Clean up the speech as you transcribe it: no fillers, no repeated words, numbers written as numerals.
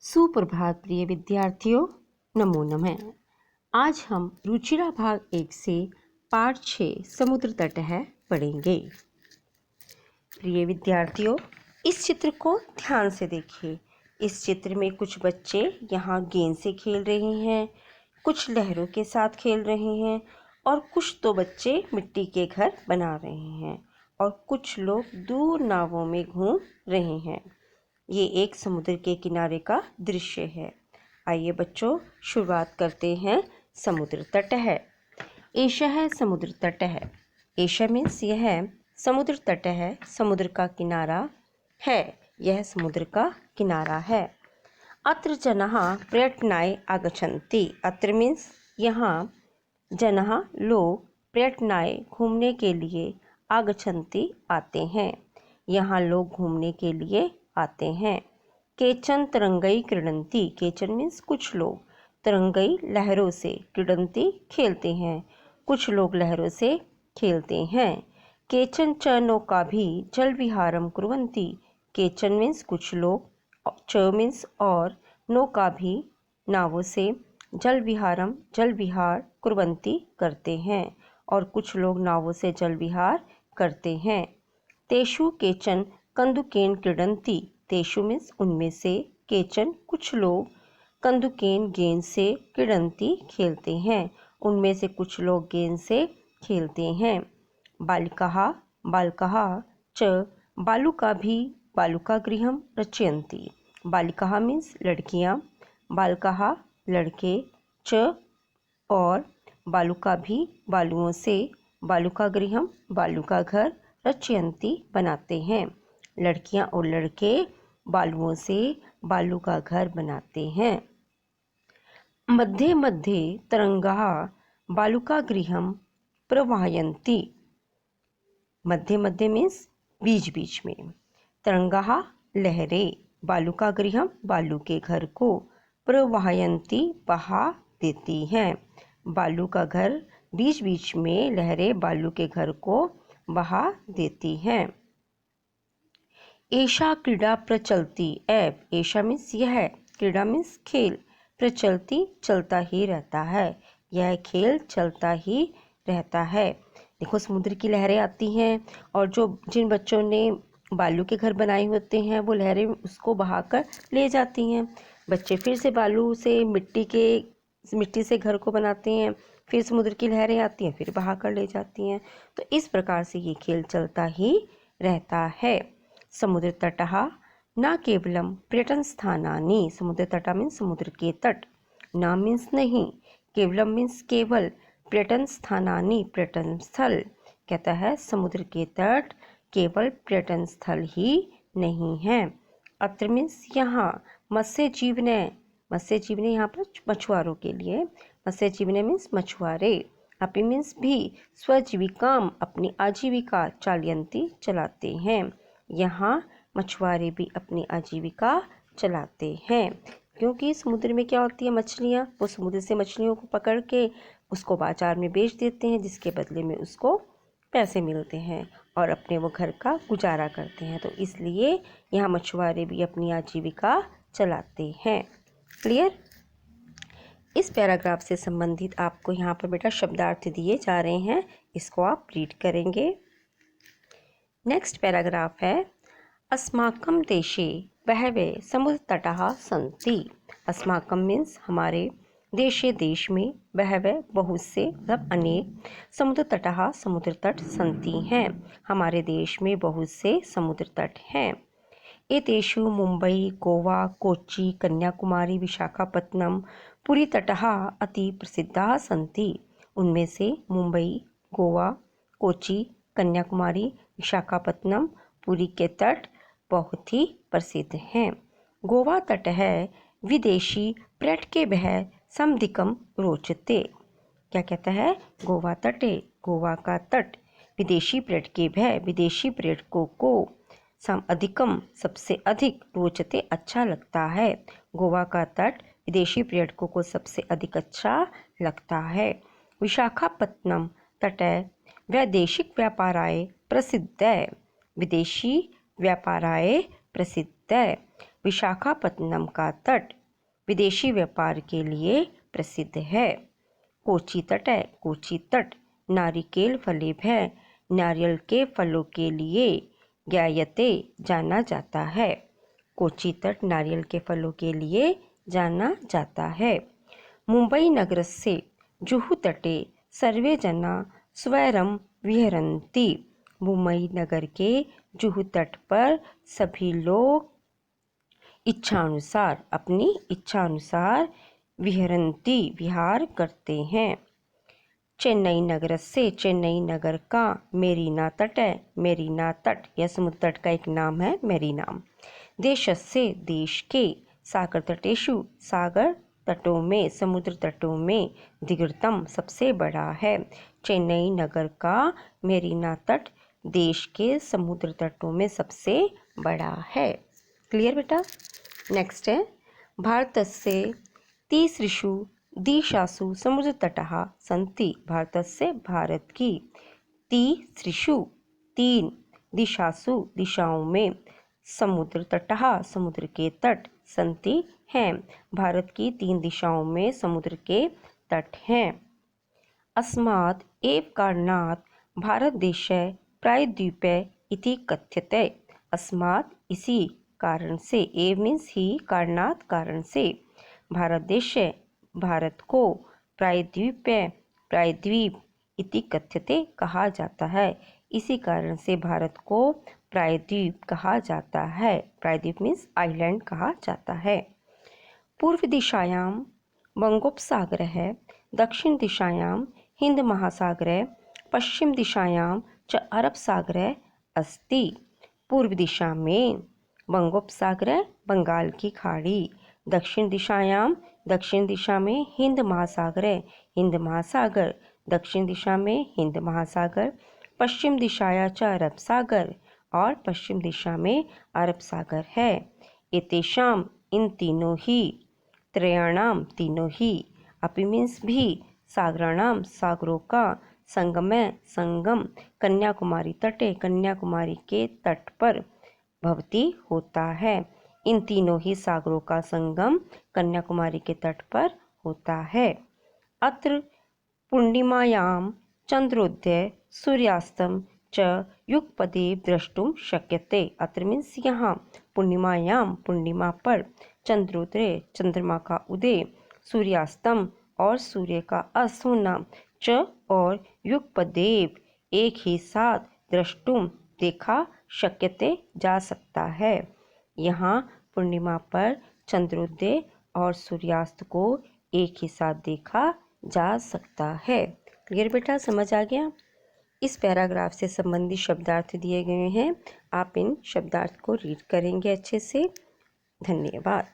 सुप्रभात प्रिय विद्यार्थियों, नमो नमः। आज हम रुचिरा भाग 1 से पाठ 6 समुद्र तट है पढ़ेंगे। प्रिय विद्यार्थियों, इस चित्र को ध्यान से देखिए। इस चित्र में कुछ बच्चे यहाँ गेंद से खेल रहे हैं, कुछ लहरों के साथ खेल रहे हैं और कुछ तो बच्चे मिट्टी के घर बना रहे हैं और कुछ लोग दूर नावों में घूम रहे हैं। ये एक समुद्र के किनारे का दृश्य है। आइए बच्चों, शुरुआत करते हैं। समुद्र तट है, एशिया है, समुद्र तट है। एशिया मीन्स यह है समुद्र तट है, समुद्र का किनारा है, यह समुद्र का किनारा है। अत्र जनः पर्यटनाय आगच्छन्ति। अत्र मीन्स यहाँ, जनः लोग, पर्यटनाय घूमने के लिए, आगच्छन्ति आते हैं, यहाँ लोग घूमने के लिए आते हैं। केचन तरंगई क्रीडन्ति। केचन मीन्स कुछ लोग, तरंगई लहरों से, क्रीडन्ति खेलते हैं, कुछ लोग लहरों से खेलते हैं। केचन च नौकाभि जल विहारम कुर्वन्ति। केचन मीन्स कुछ लोग, च मीन्स और, नौकाभि नावों से, जल विहारम जल विहार, कुर्वन्ति करते हैं और कुछ लोग नावों से जल विहार करते हैं। तेषु केचन कंदुकेन क्रीडन्ति। तेषु मीन्स उनमें से, केचन कुछ लोग, कंदुकेन गेंद से, क्रीडन्ति खेलते हैं, उनमें से कुछ लोग गेंद से खेलते हैं। बालिकाः बालकाः च बालुकाभि बालुकागृहं रचयन्ति। बालिकाः मीन्स लड़कियां, बालकाः लड़के, च और, बालुकाभि बालुओं से, बालुकागृहं बालुका घर, रचयन्ति बनाते हैं। लड़कियां और लड़के बालुओं से बालू का घर बनाते हैं। मध्ये मध्ये तरंगाः बालुकागृहं प्रवाहयन्ति। मध्ये मध्ये मीन्स बीच बीच में, तरंगाः लहरें, बालुकागृहं बालू के घर को, प्रवाहयन्ति बहा देती हैं। बालू का घर, बीच बीच में लहरें बालू के घर को बहा देती हैं। एषा क्रीडा प्रचलति एव। एषा मीन्स यह, क्रीडा मीन्स खेल, प्रचलति चलता ही रहता है, यह खेल चलता ही रहता है। देखो, समुद्र की लहरें आती हैं और जिन बच्चों ने बालू के घर बनाए होते हैं वो लहरें उसको बहाकर ले जाती हैं। बच्चे फिर से बालू से मिट्टी से घर को बनाते हैं, फिर समुद्र की लहरें आती हैं, फिर बहाकर ले जाती हैं। तो इस प्रकार से ये खेल चलता ही रहता है। समुद्र तटः न केवलम पर्यटन स्थानानि। समुद्र तट मीन्स समुद्र के तट, न मीन्स नहीं, केवलम मीन्स केवल, पर्यटन स्थानानि पर्यटन स्थल। कहता है समुद्र के तट केवल पर्यटन स्थल ही नहीं है। अत्र मीन्स यहाँ, मत्स्य जीवने, मत्स्य जीवने यहाँ पर मछुआरों के लिए, मत्स्य जीवने मीन्स मछुआरे, अपि मीन्स भी, स्वजीविकाम अपनी आजीविका, चालयन्ति चलाते हैं, यहाँ मछुआरे भी अपनी आजीविका चलाते हैं। क्योंकि समुद्र में क्या होती है, मछलियाँ, वो समुद्र से मछलियों को पकड़ के उसको बाजार में बेच देते हैं, जिसके बदले में उसको पैसे मिलते हैं और अपने वो घर का गुजारा करते हैं। तो इसलिए यहाँ मछुआरे भी अपनी आजीविका चलाते हैं। क्लियर? इस पैराग्राफ से संबंधित आपको यहाँ पर बेटा शब्दार्थ दिए जा रहे हैं, इसको आप रीड करेंगे। नेक्स्ट पैराग्राफ है, अस्माकं देशे बहवे समुद्र तटाः सन्ति। अस्माकं मीन्स हमारे, देशे देश में, बहवे बहुत से, मतलब अनेक, समुद्र तटाः समुद्र तट, सन्ति हैं हमारे देश में बहुत से समुद्र तट हैं। एतेषु मुंबई, गोवा, कोच्चि, कन्याकुमारी, विशाखापत्तनम, पुरी तटाः अति प्रसिद्धाः सन्ति। उनमें से मुंबई, गोवा, कोच्चि, कन्याकुमारी, विशाखापत्तनम, पुरी के तट बहुत ही प्रसिद्ध हैं। गोवा तट है विदेशी पर्यटकेभ्यः समधिकं रोचते। क्या कहता है? गोवा तटे, गोवा का तट, विदेशी पर्यटकेभ्यः विदेशी पर्यटकों को, अधिकम सबसे अधिक, रोचते अच्छा लगता है। गोवा का तट विदेशी पर्यटकों को सबसे अधिक अच्छा लगता है। विशाखापत्तनम तट वैदेशिक व्यापाराय प्रसिद्ध है। विदेशी व्यापाराय प्रसिद्ध है। विशाखापत्तनम का तट विदेशी व्यापार के लिए प्रसिद्ध है। कोची तट है, कोची तट नारिकेल फलीब है, नारियल के फलों के लिए ज्ञायते जाना जाता है। कोची तट नारियल के फलों के लिए जाना जाता है। मुंबई नगरस्य जुहू तटे सर्वे जना स्वैरम विहरन्ति। मुंबई नगर के जुहू तट पर सभी लोग इच्छानुसार, अपनी इच्छानुसार विहरन्ति विहार करते हैं। चेन्नई नगर से, चेन्नई नगर का मेरीना तट है, मेरीना तट यह समुद्र तट का एक नाम है, मेरीना। देश से, देश के, सागर तटेषु सागर तटों में, समुद्र तटों में, दीर्घतम सबसे बड़ा है। चेन्नई नगर का मेरीना तट देश के समुद्र तटों में सबसे बड़ा है। क्लियर बेटा। नेक्स्ट है भारतस्य तीसृषु दिशासु समुद्र तटः सन्ति। भारतस्य भारत की तीसृषु तीन दिशासु दिशाओं में समुद्र तटः समुद्र के तट सन्ति हैं। भारत की तीन दिशाओं में समुद्र के तट हैं। अस्मात् एव कारणात् भारत देशः प्रायद्वीपः इति कथ्यते। अस्मात् इसी कारण से, एव मीन्स ही, कारणात् कारण से, भारत देश भारत को प्रायद्वीपः प्रायद्वीप इति कथ्यते कहा जाता है। इसी कारण से भारत को प्रायद्वीप कहा जाता है। प्रायद्वीप मीन्स आइलैंड कहा जाता है। पूर्व दिशायां बंगोपसागर है, दक्षिण दिशायां हिंद महासागर, पश्चिम दिशायां च अरब सागर अस्ति। पूर्व दिशा में बंगोपसागर बंगाल की खाड़ी, दक्षिण दिशायां दक्षिण दिशा में हिंद महासागर, हिंद महासागर, दक्षिण दिशा में हिंद महासागर, पश्चिम दिशाया च अरब सागर और पश्चिम दिशा में अरब सागर है। एतेषाम इन तीनों ही, त्रयाणाम तीनों ही, अपि मीन्स भी, सागराणाम सागरों का, संगमय संगम, कन्याकुमारी तटे कन्याकुमारी के तट पर, भवती होता है। इन तीनों ही सागरों का संगम कन्याकुमारी के तट पर होता है। अत्र पूर्णिमायां चंद्रोदय सूर्यास्तम च युगपदेव द्रष्टुम शक्यते। अत्र मीन्स यहाँ, पूर्णिमायां पूर्णिमा पर, चंद्रोदय चंद्रमा का उदय, सूर्यास्तम और सूर्य का अस्त होना, च और युगपदेव एक ही साथ, द्रष्टुम देखा, शक्यते जा सकता है। यहाँ पूर्णिमा पर चंद्रोदय और सूर्यास्त को एक ही साथ देखा जा सकता है। क्लियर बेटा, समझ आ गया। इस पैराग्राफ से संबंधित शब्दार्थ दिए गए हैं, आप इन शब्दार्थ को रीड करेंगे अच्छे से। धन्यवाद।